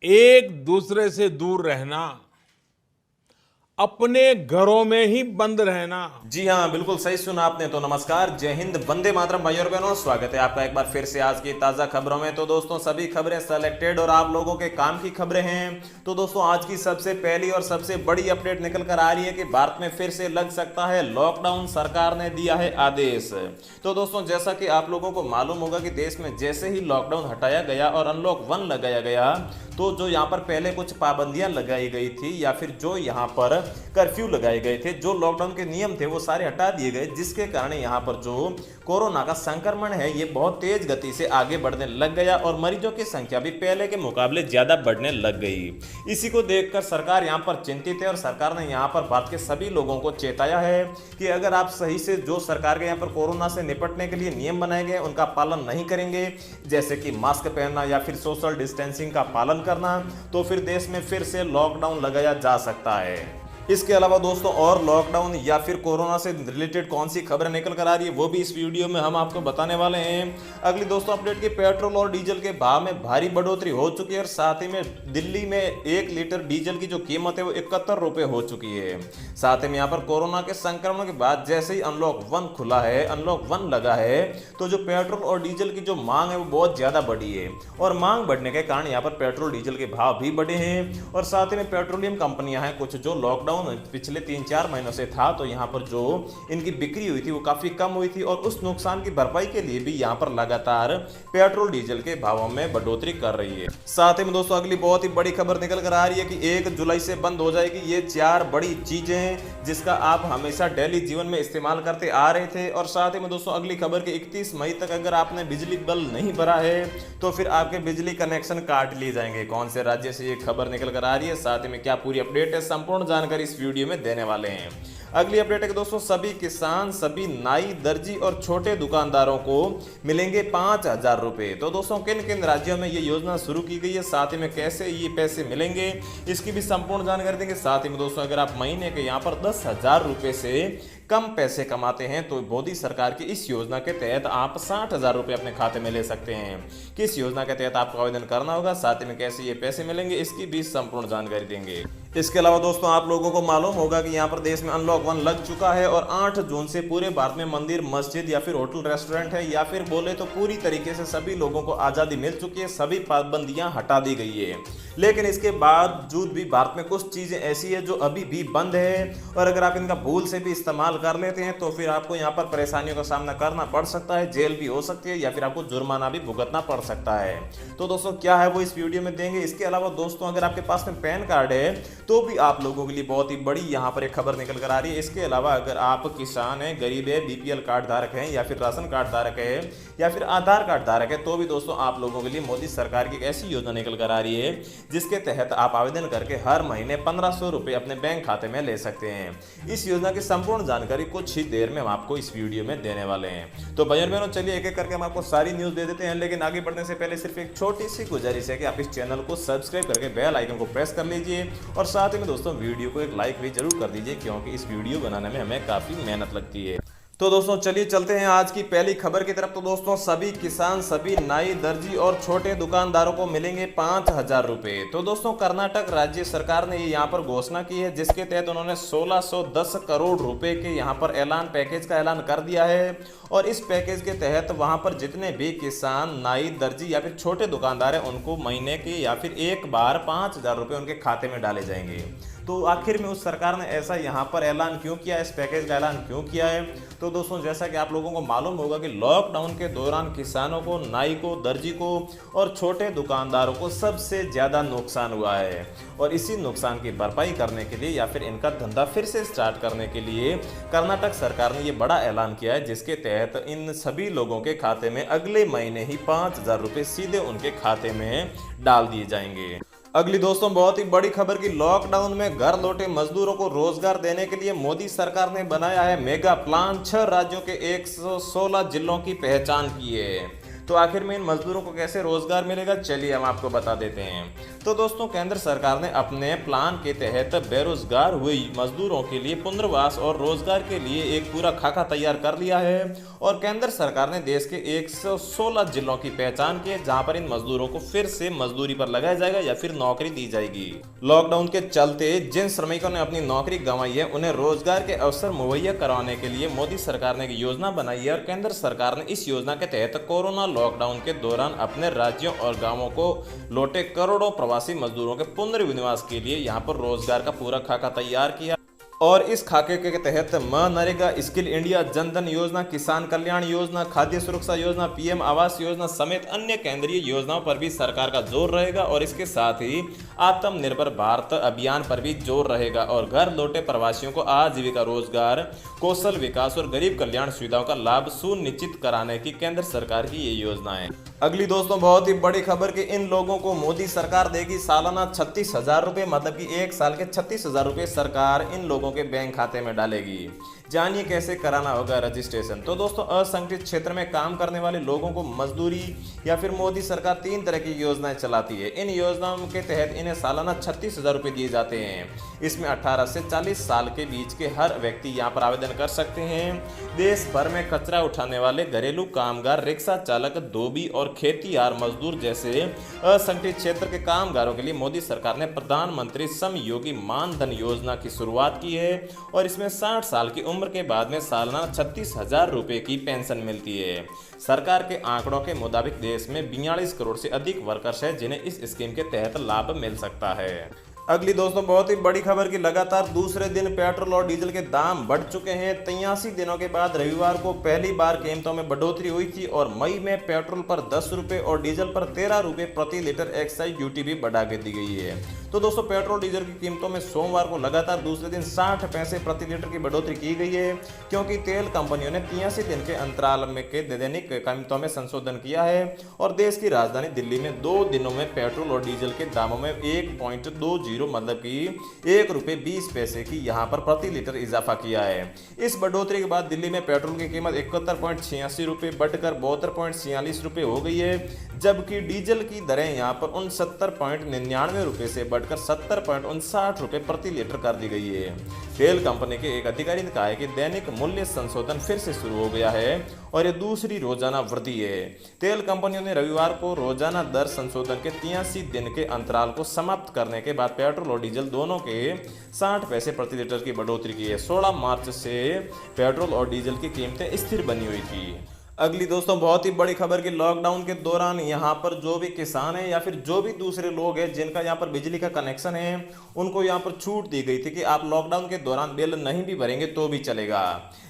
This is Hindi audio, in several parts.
एक दूसरे से दूर रहना, अपने घरों में ही बंद रहना। जी हाँ, बिल्कुल सही सुना आपने। तो नमस्कार, जय हिंद, वंदे मातरम भाइयों और बहनों। स्वागत है आपका एक बार फिर से आज की ताज़ा खबरों में। तो दोस्तों, सभी खबरें सेलेक्टेड और आप लोगों के काम की खबरें हैं। तो दोस्तों, आज की सबसे पहली और सबसे बड़ी अपडेट निकल कर आ रही है कि भारत में फिर से लग सकता है लॉकडाउन। सरकार ने दिया है आदेश। तो दोस्तों, जैसा कि आप लोगों को मालूम होगा कि देश में जैसे ही लॉकडाउन हटाया गया और अनलॉक 1 लगाया गया, तो जो यहाँ पर पहले कुछ पाबंदियां लगाई गई थी या फिर जो यहाँ पर कर्फ्यू लगाए गए थे, जो लॉकडाउन के नियम थे, वो सारे हटा दिए गए, जिसके कारण यहाँ पर जो कोरोना का संक्रमण है ये बहुत तेज गति से आगे बढ़ने लग गया और मरीजों की संख्या भी पहले के मुकाबले ज्यादा बढ़ने लग गई। इसी को देखकर सरकार यहाँ पर चिंतित है और सरकार ने यहाँ पर भारत के सभी लोगों को चेताया है कि अगर आप सही से जो सरकार के यहाँ पर कोरोना से निपटने के लिए नियम बनाए गए उनका पालन नहीं करेंगे, जैसे कि मास्क पहनना या फिर सोशल डिस्टेंसिंग का पालन करना, तो फिर देश में फिर से लॉकडाउन लगाया जा सकता है। इसके अलावा दोस्तों, और लॉकडाउन या फिर कोरोना से रिलेटेड कौन सी खबरें निकल कर आ रही है वो भी इस वीडियो में हम आपको बताने वाले हैं। अगली दोस्तों अपडेट की, पेट्रोल और डीजल के भाव में भारी बढ़ोतरी हो चुकी है और साथ ही में दिल्ली में 1 लीटर डीजल की जो कीमत है वो 71 रुपये हो चुकी है। साथ ही में यहाँ पर कोरोना के संक्रमण के बाद जैसे ही अनलॉक 1 खुला है, अनलॉक 1 लगा है, तो जो पेट्रोल और डीजल की जो मांग है वो बहुत ज्यादा बढ़ी है और मांग बढ़ने के कारण यहाँ पर पेट्रोल डीजल के भाव भी बढ़े हैं। और साथ ही में पेट्रोलियम कंपनियां हैं कुछ, जो लॉकडाउन पिछले 3-4 महीनों से था, तो यहाँ पर जो इनकी बिक्री हुई थी वो काफी कम हुई थी और उस नुकसान की भरपाई के लिए भी यहाँ पर लगातार पेट्रोल डीजल के भावों में बढ़ोतरी कर रही है। साथ ही में दोस्तों अगली बहुत ही बड़ी खबर निकल कर आ रही है कि 1 जुलाई से बंद हो जाएगी ये 4 बड़ी चीजें हैं जिसका आप हमेशा डेली जीवन में इस्तेमाल करते आ रहे थे। और साथ ही में दोस्तों अगली खबर के 31 मई तक अगर आपने बिजली बिल नहीं भरा है तो फिर आपके बिजली कनेक्शन काट लिए जाएंगे। कौन से राज्य से ये खबर निकल कर आ रही है, साथ ही में क्या पूरी अपडेट है, संपूर्ण जानकारी इस वीडियो में देने वाले हैं। अगली अपडेट है कि दोस्तों सभी किसान, सभी नाई, दर्जी और छोटे दुकानदारों को मिलेंगे 5,000 रुपए। तो दोस्तों किन किन राज्यों में ये योजना शुरू की गई है, साथ ही में कैसे ये पैसे मिलेंगे, इसकी भी संपूर्ण जानकारी देंगे। साथ ही में दोस्तों अगर आप महीने के यहाँ पर 10,000 रुपए से कम पैसे कमाते हैं तो मोदी सरकार की इस योजना के तहत आप 60,000 रुपए अपने खाते में ले सकते हैं। किस योजना के तहत आपको आवेदन करना होगा, साथ ही में कैसे ये पैसे मिलेंगे, इसकी भी संपूर्ण जानकारी देंगे। इसके अलावा दोस्तों आप लोगों को मालूम होगा कि यहाँ पर देश में अनलॉक 1 लग चुका है और 8 जून से पूरे भारत में मंदिर, मस्जिद या फिर होटल, रेस्टोरेंट है या फिर बोले तो पूरी तरीके से सभी लोगों को आज़ादी मिल चुकी है, सभी पाबंदियां हटा दी गई है। लेकिन इसके बावजूद भी भारत में कुछ चीज़ें ऐसी है जो अभी भी बंद है और अगर आप इनका भूल से भी इस्तेमाल कर लेते हैं तो फिर आपको यहाँ पर परेशानियों का सामना करना पड़ सकता है, जेल भी हो सकती है या फिर आपको जुर्माना भी भुगतना पड़ सकता है। तो दोस्तों क्या है वो इस वीडियो में देंगे। इसके अलावा दोस्तों अगर आपके पास में पैन कार्ड है तो भी आप लोगों के लिए बहुत ही बड़ी यहाँ पर एक खबर निकल कर आ रही है। इसके अलावा अगर आप किसान हैं, गरीब है, बीपीएल कार्ड धारक हैं या फिर राशन कार्ड धारक है या फिर आधार कार्ड धारक है, तो भी दोस्तों आप लोगों के लिए मोदी सरकार की एक ऐसी योजना निकल कर आ रही है जिसके तहत आप आवेदन करके हर महीने 1,500 रुपए अपने बैंक खाते में ले सकते हैं। इस योजना की संपूर्ण जानकारी कुछ ही देर में हम आपको इस वीडियो में देने वाले हैं। तो भाइयों बहनों चलिए एक एक करके हम आपको सारी न्यूज़ दे देते हैं, लेकिन आगे बढ़ने से पहले सिर्फ एक छोटी सी गुजारिश है कि आप इस चैनल को सब्सक्राइब करके बेल आइकन को प्रेस कर लीजिए और साथ ही में दोस्तों वीडियो को एक लाइक भी जरूर कर दीजिए क्योंकि इस वीडियो बनाने में हमें काफ़ी मेहनत लगती है। तो दोस्तों चलिए चलते हैं आज की पहली खबर की तरफ। तो दोस्तों सभी किसान, सभी नाई, दर्जी और छोटे दुकानदारों को मिलेंगे 5,000 रुपए। तो दोस्तों कर्नाटक राज्य सरकार ने ये यहाँ पर घोषणा की है जिसके तहत उन्होंने 1610 करोड़ रुपए के यहाँ पर पैकेज का ऐलान कर दिया है और इस पैकेज के तहत वहाँ पर जितने भी किसान, नाई, दर्जी या फिर छोटे दुकानदार हैं उनको महीने के या फिर एक बार 5,000 रुपए उनके खाते में डाले जाएंगे। तो आखिर में उस सरकार ने ऐसा यहाँ पर ऐलान क्यों किया, इस पैकेज का ऐलान क्यों किया है? तो दोस्तों जैसा कि आप लोगों को मालूम होगा कि लॉकडाउन के दौरान किसानों को, नाई को, दर्जी को और छोटे दुकानदारों को सबसे ज़्यादा नुकसान हुआ है और इसी नुकसान की भरपाई करने के लिए या फिर इनका धंधा फिर से स्टार्ट करने के लिए कर्नाटक सरकार ने ये बड़ा ऐलान किया है जिसके तहत इन सभी लोगों के खाते में अगले महीने ही 5,000 रुपये सीधे उनके खाते में डाल दिए जाएंगे। अगली दोस्तों बहुत ही बड़ी खबर की, लॉकडाउन में घर लौटे मजदूरों को रोजगार देने के लिए मोदी सरकार ने बनाया है मेगा प्लान। 6 राज्यों के 116 जिलों की पहचान की है। तो आखिर में इन मजदूरों को कैसे रोजगार मिलेगा, चलिए हम आपको बता देते हैं। तो दोस्तों, केंद्र सरकार ने अपने प्लान के तहत बेरोजगार हुए मजदूरों के लिए पुनर्वास और रोजगार के लिए एक पूरा खाका तैयार कर लिया है और केंद्र सरकार ने देश के 116 जिलों की पहचान की है जहां पर इन मजदूरों को फिर से मजदूरी पर लगाया जाएगा या फिर नौकरी दी जाएगी। लॉकडाउन के चलते जिन श्रमिकों ने अपनी नौकरी गंवाई है उन्हें रोजगार के अवसर मुहैया कराने के लिए मोदी सरकार ने एक योजना बनाई है और केंद्र सरकार ने इस योजना के तहत कोरोना लॉकडाउन के दौरान अपने राज्यों और गांवों को लौटे करोड़ों प्रवासी मजदूरों के पुनर्विनिवास के लिए यहां पर रोजगार का पूरा खाका तैयार किया और इस खाके के तहत मनरेगा, स्किल इंडिया, जनधन योजना, किसान कल्याण योजना, खाद्य सुरक्षा योजना, पीएम आवास योजना समेत अन्य केंद्रीय योजनाओं पर भी सरकार का जोर रहेगा और इसके साथ ही आत्मनिर्भर भारत अभियान पर भी जोर रहेगा और घर लौटे प्रवासियों को आजीविका, रोजगार, कौशल विकास और गरीब कल्याण सुविधाओं का लाभ सुनिश्चित कराने की केंद्र सरकार की ये योजना है। अगली दोस्तों बहुत ही बड़ी खबर कि इन लोगों को मोदी सरकार देगी सालाना 36,000 रुपए, मतलब कि एक साल के 36,000 रुपए सरकार इन लोगों के बैंक खाते में डालेगी। जानिए कैसे कराना होगा रजिस्ट्रेशन। तो दोस्तों, असंगठित क्षेत्र में काम करने वाले लोगों को मजदूरी या फिर मोदी सरकार 3 तरह की योजनाएं चलाती है। इन योजनाओं के तहत इन्हें सालाना 36,000 रुपए दिए जाते हैं। इसमें 18 से 40 साल के बीच के हर व्यक्ति यहाँ पर आवेदन कर सकते हैं। देश भर में कचरा उठाने वाले, घरेलू कामगार, रिक्शा चालक, धोबी और खेतीहार मजदूर जैसे असंगठित क्षेत्र के कामगारों के लिए मोदी सरकार ने प्रधानमंत्री श्रम योगी मानधन योजना की शुरुआत की है और इसमें 60 साल की उम्र के बाद में सालाना 36,000 रुपए की पेंशन मिलती है। सरकार के आंकड़ों के मुताबिक देश में 42 करोड़ से अधिक वर्कर्स हैं जिन्हें इस स्कीम के तहत लाभ मिल सकता है। अगली दोस्तों बहुत ही बड़ी खबर की लगातार दूसरे दिन पेट्रोल और डीजल के दाम बढ़ चुके हैं। 83 दिनों के बाद रविवार को पहली बार कीमतों में बढ़ोतरी हुई थी और मई में पेट्रोल पर 10 रुपए और डीजल पर 13 रुपए प्रति लीटर एक्साइज ड्यूटी भी बढ़ा के दी गई है। तो दोस्तों, पेट्रोल डीजल की कीमतों में सोमवार को लगातार दूसरे दिन 60 पैसे प्रति लीटर की बढ़ोतरी की गई है क्योंकि तेल कंपनियों ने 83 दिन के अंतराल में के दैनिक कीमतों में संशोधन किया है और देश की राजधानी दिल्ली में 2 दिनों में पेट्रोल और डीजल के दामों में 1.20 मतलब कि 1 रुपए 20 पैसे की यहां पर प्रति लीटर इजाफा किया है। इस बढ़ोतरी के बाद दिल्ली में पेट्रोल की कीमत 71.86 रुपए बढ़कर 72.46 रुपए हो गई है, जबकि डीजल की दरें यहां पर 69.99 रुपए से बढ़कर 70.59 रुपए प्रति लीटर कर दी गई है। तेल कंपनी के एक अधिकारी ने कहा है कि दैनिक मूल्य संशोधन फिर से शुरू हो गया है और ये दूसरी रोजाना वृद्धि है। तेल कंपनियों ने रविवार को रोजाना दर संशोधन के 83 दिन के अंतराल को समाप्त करने के बाद पेट्रोल और डीजल दोनों के 60 पैसे प्रति लीटर की बढ़ोतरी की है। 16 मार्च से पेट्रोल और डीजल की कीमतें स्थिर बनी हुई थी। अगली दोस्तों बहुत ही बड़ी खबर कि लॉकडाउन के दौरान यहाँ पर जो भी किसान है या फिर जो भी दूसरे लोग हैं जिनका यहाँ पर बिजली का कनेक्शन है उनको यहाँ पर छूट दी गई थी कि आप लॉकडाउन के दौरान बिल नहीं भी भरेंगे तो भी चलेगा।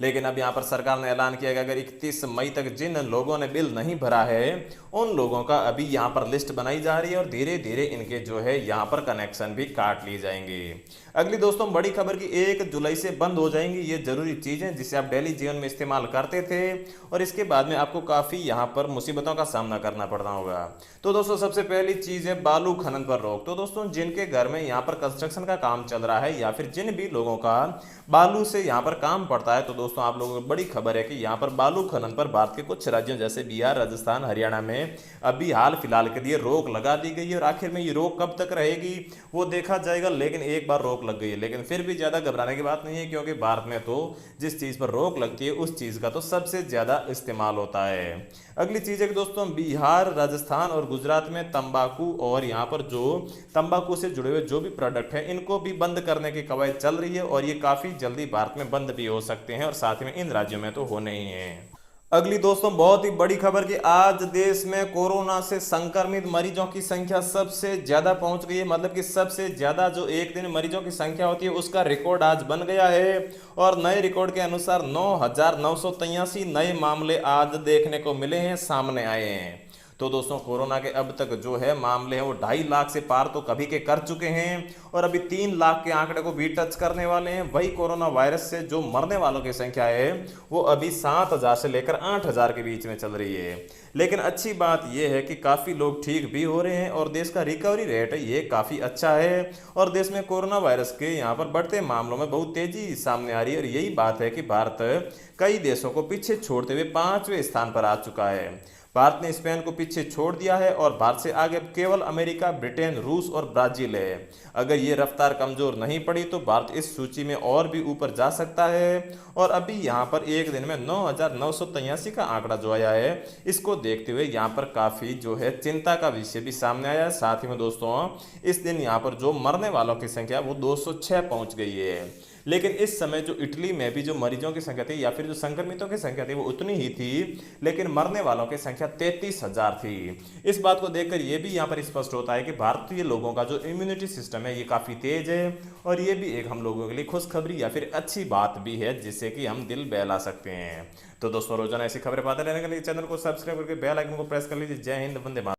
लेकिन अब यहाँ पर सरकार ने ऐलान किया कि अगर 31 मई तक जिन लोगों ने बिल नहीं भरा है उन लोगों का अभी यहाँ पर लिस्ट बनाई जा रही है और धीरे धीरे इनके जो है यहाँ पर कनेक्शन भी काट लिए जाएंगे। अगली दोस्तों बड़ी खबर की 1 जुलाई से बंद हो जाएंगी ये जरूरी चीजें जिसे आप डेली जीवन में इस्तेमाल करते थे और इसके बाद में आपको काफी यहाँ पर मुसीबतों का सामना करना पड़ना होगा। तो दोस्तों सबसे पहली चीज है बालू खनन पर रोक। तो दोस्तों जिनके घर में यहाँ पर कंस्ट्रक्शन का काम चल रहा है या फिर जिन भी लोगों का बालू से यहाँ पर काम पड़ता है तो दोस्तों आप लोगों को बड़ी खबर है कि यहाँ पर बालू खनन पर भारत के कुछ राज्यों जैसे बिहार, राजस्थान, हरियाणा में अभी हाल फिलहाल के लिए रोक लगा दी गई है और आखिर में ये रोक कब तक रहेगी वो देखा जाएगा। लेकिन एक बार रोक लग गई है, लेकिन फिर भी ज्यादा घबराने की बात नहीं है क्योंकि भारत में तो जिस चीज पर रोक लगती है उस चीज का तो सबसे ज्यादा इस्तेमाल होता है। अगली चीज है कि दोस्तों बिहार, राजस्थान और गुजरात में तंबाकू और यहाँ पर जो तंबाकू से जुड़े हुए जो भी प्रोडक्ट है इनको भी बंद करने की कवायद चल रही है और ये काफी जल्दी भारत में बंद भी हो सकते हैं और साथ में इन राज्यों में तो होने ही है। अगली दोस्तों बहुत ही बड़ी खबर कि आज देश में कोरोना से संक्रमित मरीजों की संख्या सबसे ज्यादा पहुंच गई है, मतलब कि सबसे ज्यादा जो एक दिन मरीजों की संख्या होती है उसका रिकॉर्ड आज बन गया है और नए रिकॉर्ड के अनुसार 9,983 नए मामले आज देखने को मिले हैं, सामने आए हैं। तो दोस्तों कोरोना के अब तक जो है मामले हैं वो 2.5 लाख से पार तो कभी के कर चुके हैं और अभी 3 लाख के आंकड़े को भी टच करने वाले हैं। वही कोरोना वायरस से जो मरने वालों की संख्या है वो अभी 7,000 से लेकर 8,000 के बीच में चल रही है। लेकिन अच्छी बात यह है कि काफ़ी लोग ठीक भी हो रहे हैं और देश का रिकवरी रेट ये काफ़ी अच्छा है और देश में कोरोना वायरस के यहाँ पर बढ़ते मामलों में बहुत तेजी सामने आ रही है और यही बात है कि भारत कई देशों को पीछे छोड़ते हुए 5वें स्थान पर आ चुका है। भारत ने स्पेन को पीछे छोड़ दिया है और भारत से आगे अब केवल अमेरिका, ब्रिटेन, रूस और ब्राजील है। अगर ये रफ्तार कमजोर नहीं पड़ी तो भारत इस सूची में और भी ऊपर जा सकता है। और अभी यहाँ पर एक दिन में 9,983 का आंकड़ा जो आया है, इसको देखते हुए यहाँ पर काफी जो है चिंता का विषय भी सामने आया है। साथ ही में दोस्तों इस दिन यहाँ पर जो मरने वालों की संख्या वो 206 पहुंच गई है। लेकिन इस समय जो इटली में भी जो मरीजों की संख्या थी या फिर जो संक्रमितों की संख्या थी वो उतनी ही थी, लेकिन मरने वालों की संख्या 33,000 थी। इस बात को देखकर ये भी यहाँ पर स्पष्ट होता है कि भारतीय लोगों का जो इम्यूनिटी सिस्टम है ये काफ़ी तेज है, और ये भी एक हम लोगों के लिए खुशखबरी या फिर अच्छी बात भी है, जिससे कि हम दिल बहला सकते हैं। तो दोस्तों रोजाना ऐसी खबरें पाते रहने के लिए चैनल को सब्सक्राइब करके बेल आइकन को प्रेस कर लीजिए। जय हिंद, वंदे मातरम।